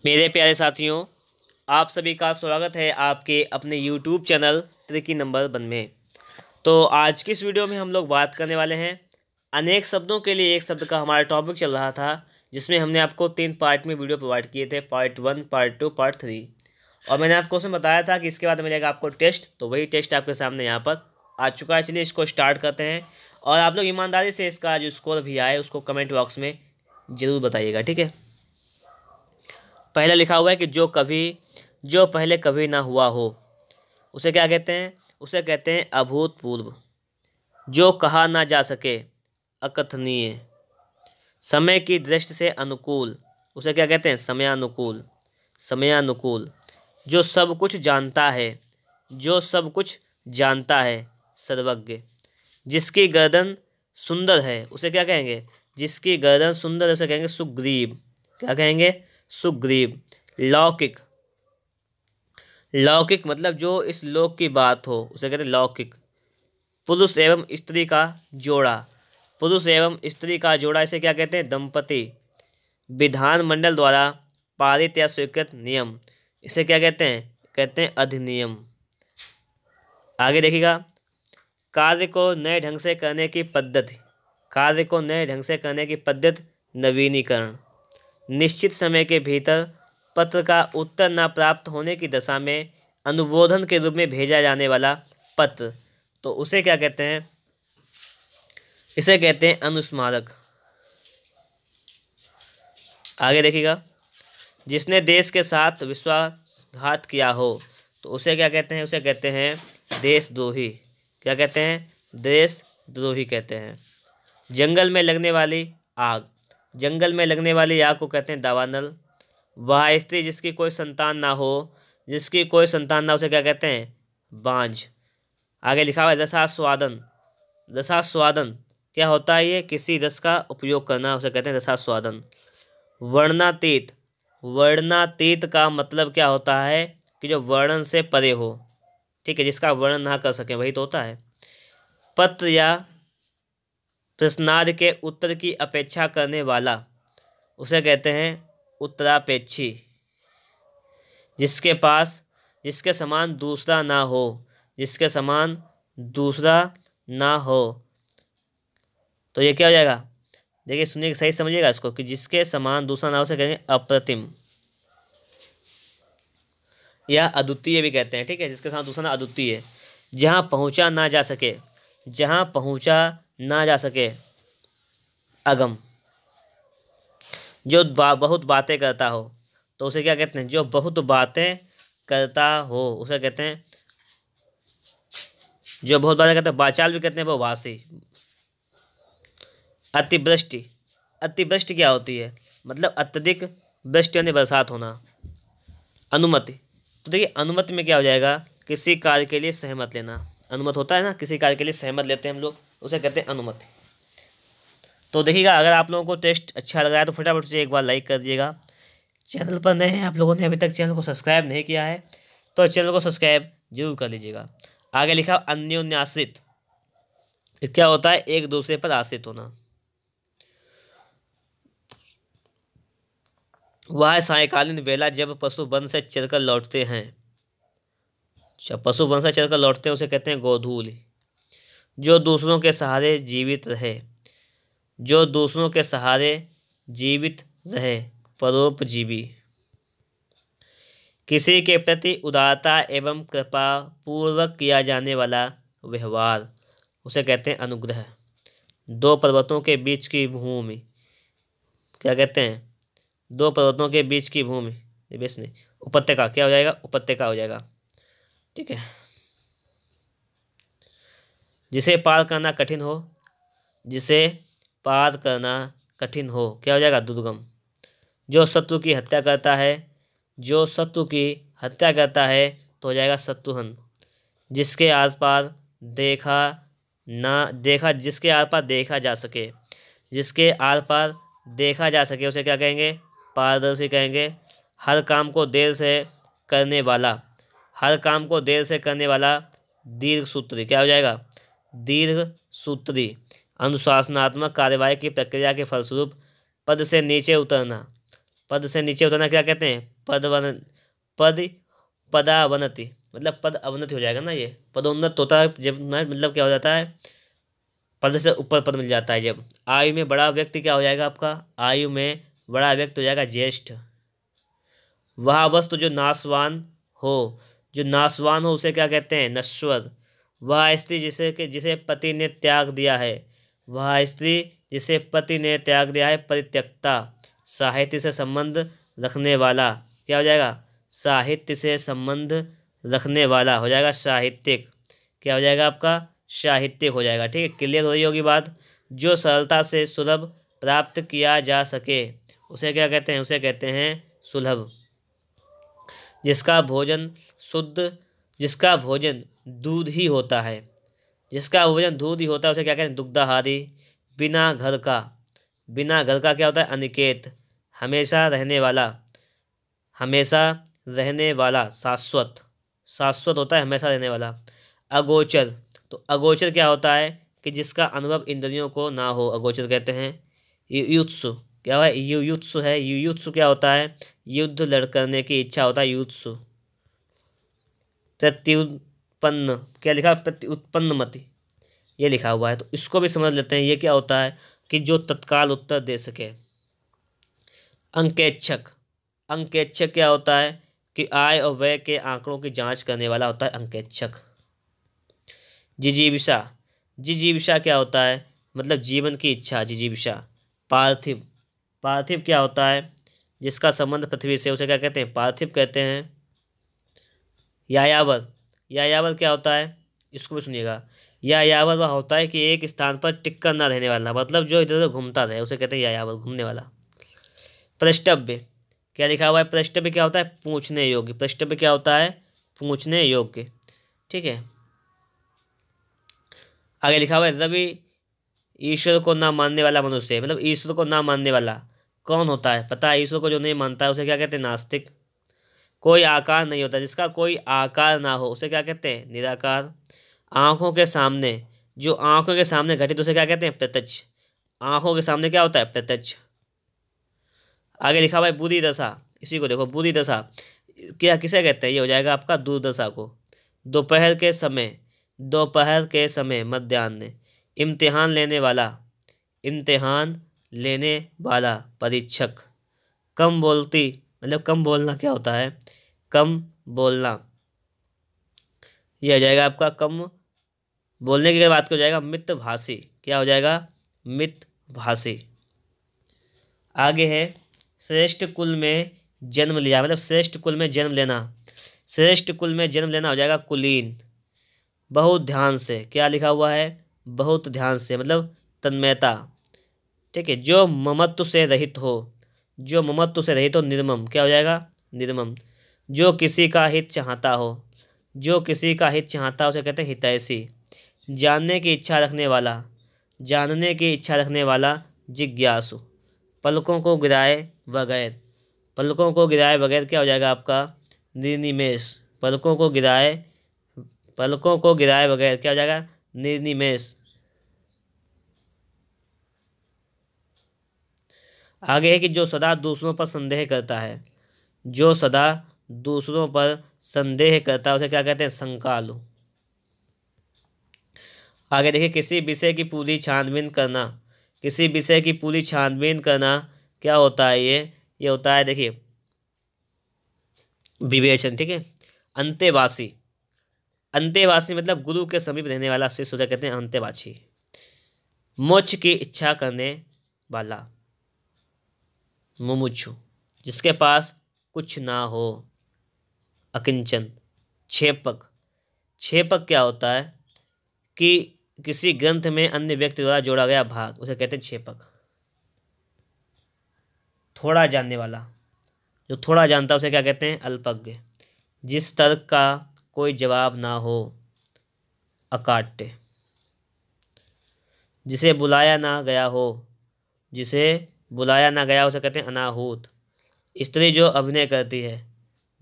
मेरे प्यारे साथियों, आप सभी का स्वागत है आपके अपने YouTube चैनल ट्रिकी नंबर 1 में। तो आज की इस वीडियो में हम लोग बात करने वाले हैं अनेक शब्दों के लिए एक शब्द का हमारा टॉपिक चल रहा था, जिसमें हमने आपको 3 पार्ट में वीडियो प्रोवाइड किए थे, पार्ट 1, पार्ट 2, पार्ट 3। और मैंने आपको उसमें बताया था कि इसके बाद मिलेगा आपको टेस्ट, तो वही टेस्ट आपके सामने यहाँ पर आ चुका है। चलिए इसको स्टार्ट करते हैं और आप लोग ईमानदारी से इसका जो स्कोर भी आए उसको कमेंट बॉक्स में ज़रूर बताइएगा, ठीक है। पहले लिखा हुआ है कि जो पहले कभी ना हुआ हो उसे क्या कहते हैं? उसे कहते हैं अभूतपूर्व। जो कहा ना जा सके, अकथनीय। समय की दृष्टि से अनुकूल, उसे क्या कहते हैं? समयानुकूल। समयानुकूल। जो सब कुछ जानता है, सर्वज्ञ। जिसकी गर्दन सुंदर है उसे क्या कहेंगे? जिसकी गर्दन सुंदर है उसे कहेंगे सुग्रीव। क्या कहेंगे? सुग्रीव। लौकिक। लौकिक मतलब जो इस लोक की बात हो उसे कहते हैं लौकिक। पुरुष एवं स्त्री का जोड़ा। पुरुष एवं स्त्री का जोड़ा इसे क्या कहते हैं? दंपति। विधानमंडल द्वारा पारित या स्वीकृत नियम इसे क्या कहते हैं? कहते हैं अधिनियम। आगे देखिएगा, कार्य को नए ढंग से करने की पद्धति। कार्य को नए ढंग से करने की पद्धति नवीनीकरण। निश्चित समय के भीतर पत्र का उत्तर न प्राप्त होने की दशा में अनुबोधन के रूप में भेजा जाने वाला पत्र, तो उसे क्या कहते हैं? इसे कहते हैं अनुस्मारक। आगे देखिएगा, जिसने देश के साथ विश्वासघात किया हो तो उसे क्या कहते हैं? उसे कहते हैं देशद्रोही। क्या कहते हैं? देशद्रोही कहते हैं। जंगल में लगने वाली आग। जंगल में लगने वाली आग को कहते हैं दावानल। वह स्त्री जिसकी कोई संतान ना हो उसे क्या कहते हैं? बांझ। आगे लिखा हुआ है रसास्वादन। रसास्वादन क्या होता है? ये किसी रस का उपयोग करना, उसे कहते हैं रसास्वादन। वर्णातीत। वर्णातीत का मतलब क्या होता है? कि जो वर्णन से परे हो, ठीक है, जिसका वर्णन ना कर सके वही तो होता है। पत्र या प्रश्नार्थ के उत्तर की अपेक्षा करने वाला उसे कहते हैं उत्तरापेक्षी। जिसके समान दूसरा ना हो, तो ये क्या हो जाएगा? देखिए सुनिए, सही समझिएगा इसको, कि जिसके समान दूसरा ना हो उसे कहेंगे अप्रतिम या अद्वितीय भी कहते हैं, ठीक है। जिसके साथ दूसरा ना अद्वितीय। जहाँ पहुँचा ना जा सके अगम। जो बहुत बातें करता हो तो उसे क्या कहते हैं? जो बहुत बातें करता हो उसे कहते हैं, जो बहुत बातें करता है, वाचाल भी कहते हैं वो भाषी। अतिवृष्टि। अतिवृष्टि क्या होती है? मतलब अत्यधिक वृष्टि यानी बरसात होना। अनुमति। तो देखिए अनुमति में क्या हो जाएगा? किसी कार्य के लिए सहमत लेना। अनुमति होता है ना, किसी कार्य के लिए सहमत लेते हैं हम लोग, उसे कहते हैं अनुमति। तो देखिएगा, अगर आप लोगों को टेस्ट अच्छा लग रहा है तो फटाफट से एक बार लाइक कर दीजिएगा। चैनल पर नए हैं, आप लोगों ने अभी तक चैनल को सब्सक्राइब नहीं किया है तो चैनल को सब्सक्राइब जरूर कर लीजिएगा। आगे लिखा अन्योन्याश्रित। क्या होता है? एक दूसरे पर आश्रित होना। वह सायंकालीन बेला जब पशु वन से चरकर लौटते हैं। पशु वन से चरकर लौटते हैं उसे कहते हैं गोधूलि। जो दूसरों के सहारे जीवित रहे, परोपजीवी। किसी के प्रति उदारता एवं कृपा पूर्वक किया जाने वाला व्यवहार उसे कहते हैं अनुग्रह। दो पर्वतों के बीच की भूमि क्या कहते हैं? दो पर्वतों के बीच की भूमि उपत्यका क्या हो जाएगा? उपत्यका हो जाएगा, ठीक है। जिसे पार करना कठिन हो क्या हो जाएगा? दुर्गम। जो शत्रु की हत्या करता है तो हो जाएगा शत्रुघ्न। जिसके आस पार देखा जा सके उसे क्या कहेंगे? पारदर्शी कहेंगे। हर काम को देर से करने वाला दीर्घसूत्री क्या हो जाएगा? दीर्घसूत्री। अनुशासनात्मक कार्यवाही की प्रक्रिया के फलस्वरूप पद से नीचे उतरना पद से नीचे उतरना क्या कहते हैं? पद पदावनति, मतलब पद अवनति हो जाएगा ना। ये पदोन्नत होता है जब, मतलब क्या हो जाता है, पद से ऊपर पद मिल जाता है जब। आयु में बड़ा व्यक्ति क्या हो जाएगा आपका? आयु में बड़ा व्यक्ति हो जाएगा ज्येष्ठ। वह वस्तु जो नाशवान हो, जो नाशवान हो उसे क्या कहते हैं? नश्वर। वह स्त्री जिसे पति ने त्याग दिया है, वह स्त्री जिसे पति ने त्याग दिया है, परित्यक्ता। साहित्य से संबंध रखने वाला क्या हो जाएगा? साहित्य से संबंध रखने वाला हो जाएगा साहित्यिक। क्या हो जाएगा आपका? साहित्यिक हो जाएगा। ठीक है, क्लियर हो रही होगी बात। जो सरलता से सुलभ प्राप्त किया जा सके उसे क्या कहते हैं? उसे कहते हैं सुलभ। जिसका भोजन शुद्ध, जिसका भोजन दूध ही होता है, जिसका भोजन दूध ही होता है उसे क्या कहते हैं? दुग्धाहारी। बिना घर का, बिना घर का क्या होता है? अनिकेत। हमेशा रहने वाला, हमेशा रहने वाला शाश्वत, शाश्वत होता है हमेशा रहने वाला। अगोचर, तो अगोचर क्या होता है? कि जिसका अनुभव इंद्रियों को ना हो, अगोचर कहते हैं। युयुत्सु क्या है? युयुत्सु है। युयुत्सु क्या होता है? युद्ध लड़ करने की इच्छा होता है, युयुत्सु। प्रत्युत्पन्न क्या लिखा? प्रत्युत्पन्न मति, ये लिखा हुआ है, तो इसको भी समझ लेते हैं। ये क्या होता है? कि जो तत्काल उत्तर दे सके। अंकेक्षक, अंकेक्षक क्या होता है? कि आय और व्यय के आंकड़ों की जांच करने वाला होता है अंकेक्षक। जिजीविषा, जिजीविषा क्या होता है? मतलब जीवन की इच्छा, जिजीविषा। पार्थिव, पार्थिव क्या होता है? जिसका संबंध पृथ्वी से उसे क्या कहते हैं? पार्थिव कहते हैं। यायावर, यायावर क्या होता है? इसको भी सुनिएगा। यायावर वह होता है कि एक स्थान पर टिककर ना रहने वाला, मतलब जो इधर उधर घूमता रहे उसे कहते हैं यायावर, घूमने वाला। प्रष्टव्य क्या लिखा हुआ है? प्रष्टव्य क्या होता है? पूछने योग्य। प्रष्टव्य क्या होता है? पूछने योग्य। ठीक है, आगे लिखा हुआ है रवि ईश्वर को ना मानने वाला मनुष्य, मतलब ईश्वर को ना मानने वाला कौन होता है? पता है, ईश्वर को जो नहीं मानता है उसे क्या कहते हैं? नास्तिक। कोई आकार नहीं होता, जिसका कोई आकार ना हो उसे क्या कहते हैं? निराकार। आंखों के सामने, जो आंखों के सामने घटित उसे क्या कहते हैं? प्रत्यक्ष। आंखों के सामने क्या होता है? प्रत्यक्ष। आगे लिखा हुआ है बुरी दशा, इसी को देखो, बुरी दशा क्या किसे कहते हैं? ये हो जाएगा आपका दुर्दशा को। दोपहर के समय, दोपहर के समय, मध्याह्न। इम्तिहान लेने वाला, इम्तिहान लेने वाला, परीक्षक। कम बोलती, मतलब कम बोलना क्या होता है? कम बोलना, यह हो जाएगा आपका कम बोलने की बात हो जाएगा मितभाषी। क्या हो जाएगा? मितभाषी। आगे है श्रेष्ठ कुल में जन्म लिया, मतलब श्रेष्ठ कुल में जन्म लेना, श्रेष्ठ कुल में जन्म लेना हो जाएगा कुलीन। बहुत ध्यान से, क्या लिखा हुआ है? बहुत ध्यान से, मतलब तन्मयता। ठीक है, जो ममत्व से रहित हो, जो ममत्व से रहित हो, निर्मम। क्या हो जाएगा? निर्मम। जो किसी का हित चाहता हो, जो किसी का हित चाहता हो उसे कहते हैं हितैषी। जानने की इच्छा रखने वाला, जानने की इच्छा रखने वाला, जिज्ञासु। पलकों को गिराए बगैर, पलकों को गिराए बगैर क्या हो जाएगा आपका? निर्निमेष। पलकों को गिराए, पलकों को गिराए बगैर क्या हो जाएगा? निर्निमेष। आगे है कि जो सदा दूसरों पर संदेह करता है, जो सदा दूसरों पर संदेह करता है उसे क्या कहते हैं? संकालु। आगे देखिए, किसी विषय की पूरी छानबीन करना, किसी विषय की पूरी छानबीन करना क्या होता है? ये होता है, देखिए, विवेचन। ठीक है, अंतेवासी, अंतेवासी मतलब गुरु के समीप रहने वाला शिष्य उसे कहते हैं अंतेवासी। मोक्ष की इच्छा करने वाला, मुमुक्षु। जिसके पास कुछ ना हो, अकिंचन। छेपक, छेपक क्या होता है? कि किसी ग्रंथ में अन्य व्यक्ति द्वारा जोड़ा गया भाग उसे कहते हैं छेपक। थोड़ा जानने वाला, जो थोड़ा जानता है उसे क्या कहते हैं? अल्पज्ञ। जिस तर्क का कोई जवाब ना हो, अकाट्य। जिसे बुलाया ना गया हो, जिसे बुलाया ना गया उसे कहते हैं अनाहूत। स्त्री जो अभिनय करती है,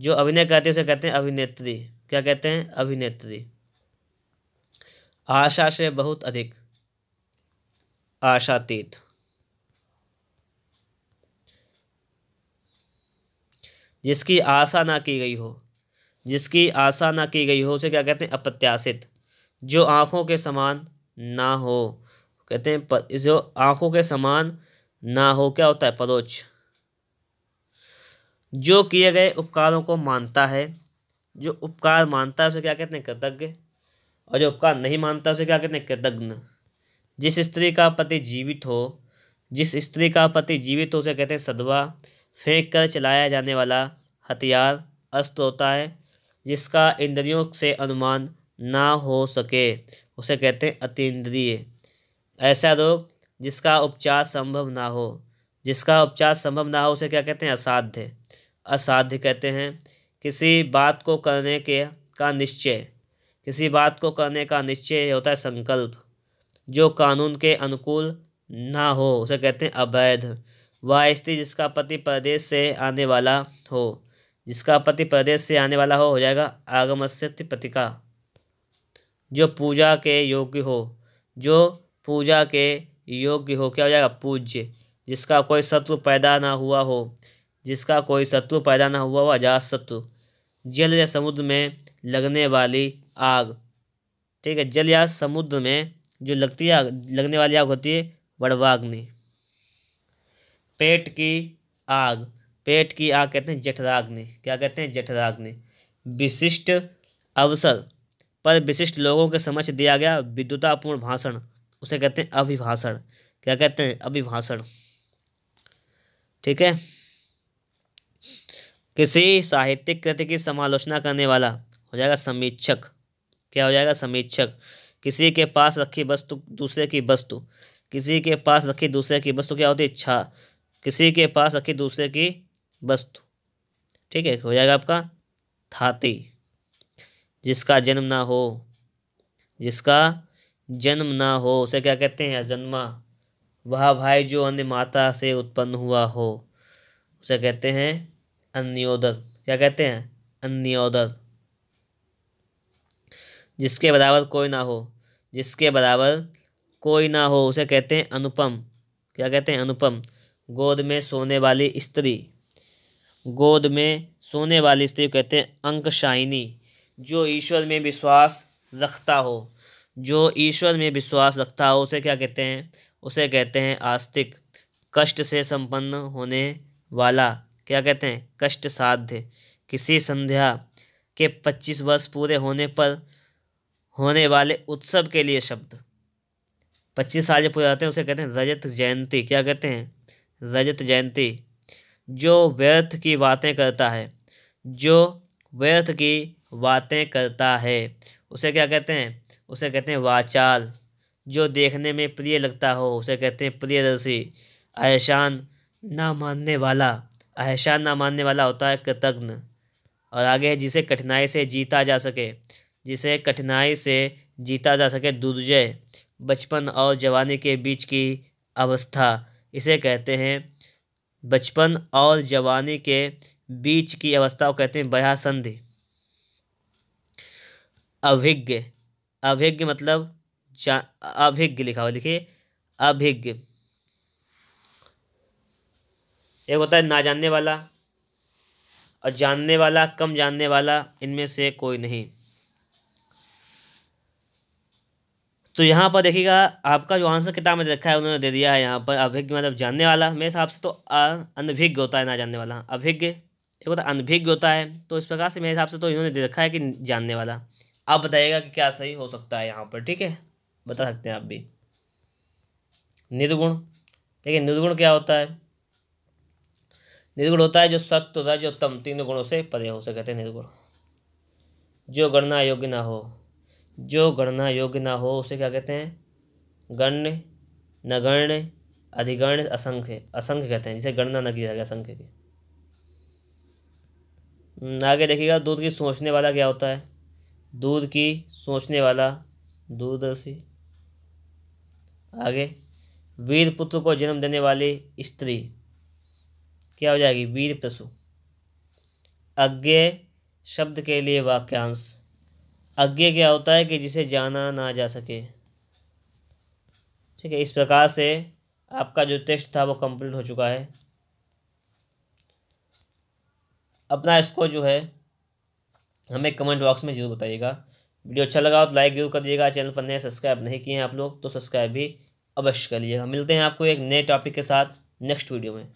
जो अभिनय करती है उसे कहते हैं अभिनेत्री। क्या कहते हैं? अभिनेत्री। आशा से बहुत अधिक, आशातीत। जिसकी आशा ना की गई हो, जिसकी आशा ना की गई हो उसे क्या कहते हैं? अप्रत्याशित। जो आँखों के समान ना हो, कहते हैं जो आँखों के समान ना हो क्या होता है? परोक्ष। जो किए गए उपकारों को मानता है, जो उपकार मानता है उसे क्या कहते हैं? कृतज्ञ। और जो उपकार नहीं मानता उसे क्या कहते हैं? कृतघ्न। जिस स्त्री का पति जीवित हो, जिस स्त्री का पति जीवित हो उसे कहते हैं सधवा। फेंक कर चलाया जाने वाला हथियार अस्त्र होता है। जिसका इंद्रियों से अनुमान ना हो सके उसे कहते हैं अतीन्द्रिय। ऐसा रोग जिसका उपचार संभव ना हो, जिसका उपचार संभव ना हो उसे क्या कहते हैं? असाध्य। असाध्य कहते हैं किसी बात को करने के का निश्चय, किसी बात को करने का निश्चय होता है संकल्प। जो कानून के अनुकूल ना हो उसे कहते हैं अवैध। वह स्त्री जिसका पति परदेश से आने वाला हो, जिसका पति परदेश से आने वाला हो जाएगा आगमस्य प्रतिका। जो पूजा के योग्य हो, जो पूजा के योग्य हो क्या हो जाएगा? पूज्य। जिसका कोई शत्रु पैदा ना हुआ हो, जिसका कोई शत्रु पैदा ना हुआ हो अजात शत्रु। जल या समुद्र में लगने वाली आग, ठीक है, जल या समुद्र में जो लगती है लगने वाली आग होती है वड़वाग्नि। पेट की आग, पेट की आग कहते हैं जठराग्नि। क्या कहते हैं? जठराग्नि। विशिष्ट अवसर पर विशिष्ट लोगों के समक्ष दिया गया विद्वतापूर्ण भाषण उसे कहते हैं अभिभाषण। क्या कहते हैं? अभिभाषण। ठीक है। किसी साहित्यिक कृति की समालोचना करने वाला हो जाएगा समीक्षक। क्या हो जाएगा? समीक्षक। किसी के पास रखी वस्तु दूसरे की वस्तु, किसी के पास रखी दूसरे की वस्तु क्या होती है? इच्छा। किसी के पास रखी दूसरे की वस्तु, ठीक है, हो जाएगा आपका थाती। जिसका जन्म ना हो, जिसका जन्म ना हो उसे क्या कहते हैं? अजन्मा। वह भाई जो अन्य माता से उत्पन्न हुआ हो उसे कहते हैं अन्योदर। क्या कहते हैं? अन्योदर। जिसके बराबर कोई ना हो, जिसके बराबर कोई ना हो उसे कहते हैं अनुपम। क्या कहते हैं? अनुपम। गोद में सोने वाली स्त्री, गोद में सोने वाली स्त्री कहते हैं अंकशायिनी। जो ईश्वर में विश्वास रखता हो, जो ईश्वर में विश्वास रखता हो उसे क्या कहते हैं? उसे कहते हैं आस्तिक। कष्ट से संपन्न होने वाला क्या कहते हैं? कष्ट साध्य। किसी संध्या के 25 वर्ष पूरे होने पर होने वाले उत्सव के लिए शब्द, 25 साल जब पूरे होते हैं उसे कहते हैं रजत जयंती। क्या कहते हैं? रजत जयंती। जो व्यर्थ की बातें करता है, जो व्यर्थ की बातें करता है उसे क्या कहते हैं? उसे कहते हैं वाचाल। जो देखने में प्रिय लगता हो उसे कहते हैं प्रियदर्शी। एहसान ना मानने वाला, एहसान ना मानने वाला होता है कृतघ्न। और आगे है जिसे कठिनाई से जीता जा सके, जिसे कठिनाई से जीता जा सके दुर्जय। बचपन और जवानी के बीच की अवस्था इसे कहते हैं, बचपन और जवानी के बीच की अवस्था को कहते हैं वयासंधि। अभिज्ञ, अभिज्ञ मतलब अभिज्ञ लिखा हुआ, देखिए अभिज्ञ। एक होता है ना जानने वाला और जानने वाला, कम जानने वाला, इनमें से कोई नहीं। तो यहाँ पर देखिएगा आपका जो आंसर किताब में रखा है उन्होंने दे दिया है यहाँ पर अभिज्ञ मतलब जानने वाला। मेरे हिसाब से तो अनभिज्ञ होता है ना जानने वाला। अभिज्ञ एक होता है अनभिज्ञ होता है, तो इस प्रकार से मेरे हिसाब से तो इन्होंने दे रखा है कि जानने वाला। आप बताइएगा कि क्या सही हो सकता है यहाँ पर, ठीक है, बता सकते हैं आप भी। निर्गुण, देखिए निर्गुण क्या होता है? निर्गुण होता है जो सत्व रज और तम तीनों गुणों से परे हो, उसे कहते हैं निर्गुण। जो गणना योग्य ना हो, जो गणना योग्य ना हो उसे क्या कहते हैं? गण्य, नगण्य, अधिगण्य, असंख्य। असंख्य कहते हैं जिसे गणना न किया गया, असंख्य की। आगे देखिएगा दूध की सोचने वाला क्या होता है? दूध की सोचने वाला दूरदर्शी। आगे वीर पुत्र को जन्म देने वाली स्त्री क्या हो जाएगी? वीर प्रसु। अज्ञेय शब्द के लिए वाक्यांश। अज्ञेय क्या होता है? कि जिसे जाना ना जा सके। ठीक है, इस प्रकार से आपका जो टेस्ट था वो कंप्लीट हो चुका है। अपना स्कोर जो है हमें कमेंट बॉक्स में ज़रूर बताइएगा। वीडियो अच्छा लगा तो लाइक जरूर कर दिएगा। चैनल पर नए सब्सक्राइब नहीं किए हैं आप लोग तो सब्सक्राइब भी अवश्य कर लीजिएगा। मिलते हैं आपको एक नए टॉपिक के साथ नेक्स्ट वीडियो में।